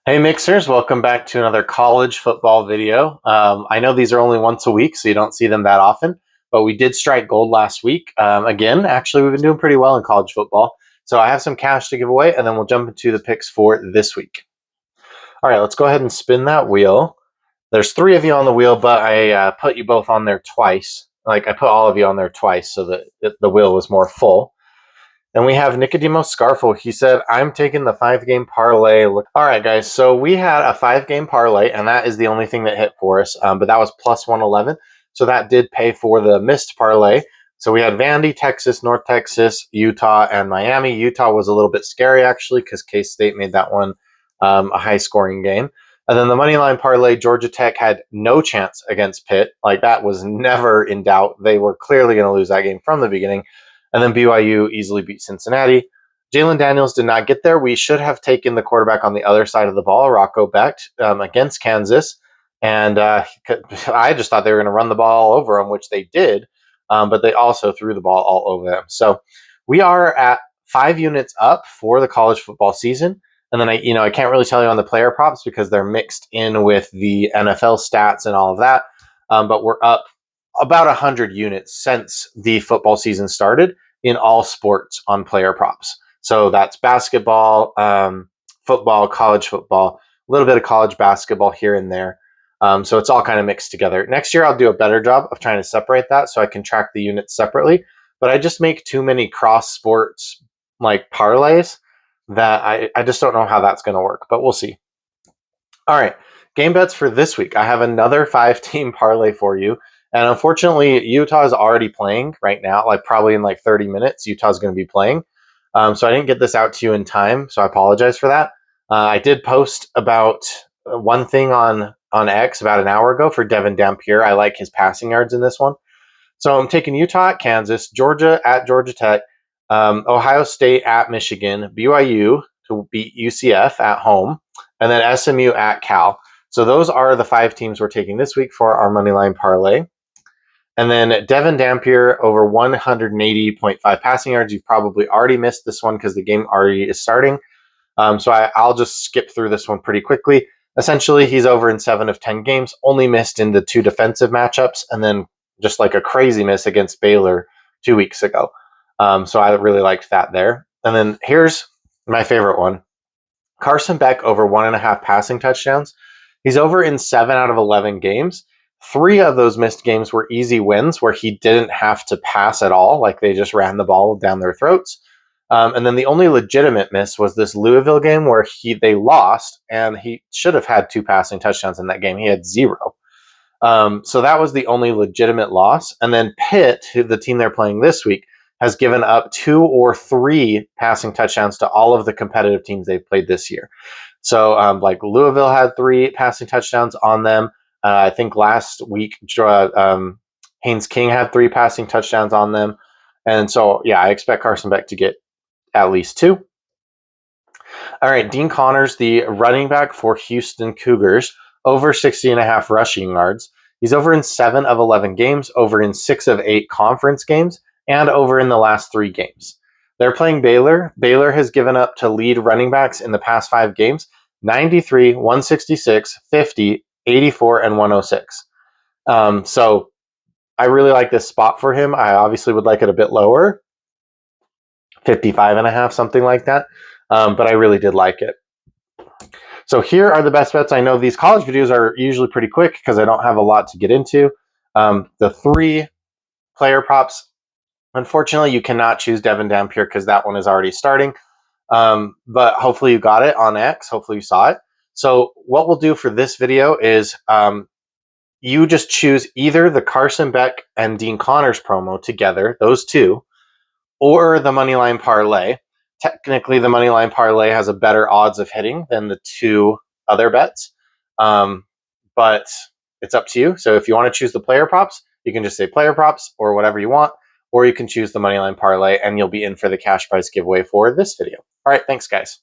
Hey Mixers, welcome back to another college football video. I know these are only once a week, so you don't see them that often, but we did strike gold last week. Again, actually, we've been doing pretty well in college football. So I have some cash to give away, and then we'll jump into the picks for this week. All right, let's go ahead and spin that wheel. There's three of you on the wheel, but I put you both on there twice. Like I put all of you on there twice so that the wheel was more full. Then we have Nicodemos Scarfo. He said, I'm taking the 5-game parlay. All right, guys. So we had a 5-game parlay, and that is the only thing that hit for us. But that was plus 111. So that did pay for the missed parlay. So we had Vandy, Texas, North Texas, Utah, and Miami. Utah was a little bit scary, actually, because K-State made that one a high-scoring game. And then the money line parlay, Georgia Tech had no chance against Pitt. Like, that was never in doubt. They were clearly going to lose that game from the beginning. And then BYU easily beat Cincinnati. Jalen Daniels did not get there. We should have taken the quarterback on the other side of the ball, Rocco Becht, against Kansas. And I just thought they were going to run the ball over them, which they did. But they also threw the ball all over them. So we are at 5 units up for the college football season. And then I can't really tell you on the player props because they're mixed in with the NFL stats and all of that. But we're up about 100 units since the football season started in all sports on player props. So that's basketball, football, college football, a little bit of college basketball here and there. So it's all kind of mixed together. Next year, I'll do a better job of trying to separate that so I can track the units separately. But I just make too many cross sports like parlays that I just don't know how that's going to work, but we'll see. All right, game bets for this week. I have another 5-team parlay for you. And unfortunately, Utah is already playing right now, like probably in like 30 minutes, Utah's going to be playing. So I didn't get this out to you in time, so I apologize for that. I did post about one thing on X about an hour ago for Devin Dampier. I like his passing yards in this one. So I'm taking Utah at Kansas, Georgia at Georgia Tech, Ohio State at Michigan, BYU to beat UCF at home, and then SMU at Cal. So those are the 5 teams we're taking this week for our moneyline parlay. And then Devin Dampier over 180.5 passing yards. You've probably already missed this one because the game already is starting. So I'll just skip through this one pretty quickly. Essentially, he's over in 7 of 10 games, only missed in the 2 defensive matchups, and then just like a crazy miss against Baylor 2 weeks ago. So I really liked that there. And then here's my favorite one. Carson Beck over 1.5 passing touchdowns. He's over in 7 out of 11 games. 3 of those missed games were easy wins where he didn't have to pass at all. Like they just ran the ball down their throats. And then the only legitimate miss was this Louisville game where they lost, and he should have had 2 passing touchdowns in that game. He had 0. So that was the only legitimate loss. And then Pitt, the team they're playing this week, has given up 2 or 3 passing touchdowns to all of the competitive teams they've played this year. So like Louisville had 3 passing touchdowns on them. I think last week, Haynes King had 3 passing touchdowns on them. And so, yeah, I expect Carson Beck to get at least 2. All right, Dean Connors, the running back for Houston Cougars, over 60.5 rushing yards. He's over in 7 of 11 games, over in 6 of 8 conference games, and over in the last 3 games. They're playing Baylor. Baylor has given up to lead running backs in the past 5 games 93, 166, 50, 84, and 106. So I really like this spot for him. I obviously would like it a bit lower, 55.5, something like that. But I really did like it. So here are the best bets. I know these college videos are usually pretty quick because I don't have a lot to get into. The 3 player props, unfortunately, you cannot choose Devin Dampier because that one is already starting. But hopefully you got it on X. Hopefully you saw it. So what we'll do for this video is you just choose either the Carson Beck and Dean Connors promo together, those 2, or the Moneyline Parlay. Technically, the Moneyline Parlay has a better odds of hitting than the 2 other bets. But it's up to you. So if you want to choose the player props, you can just say player props or whatever you want. Or you can choose the Moneyline Parlay and you'll be in for the cash prize giveaway for this video. All right, thanks, guys.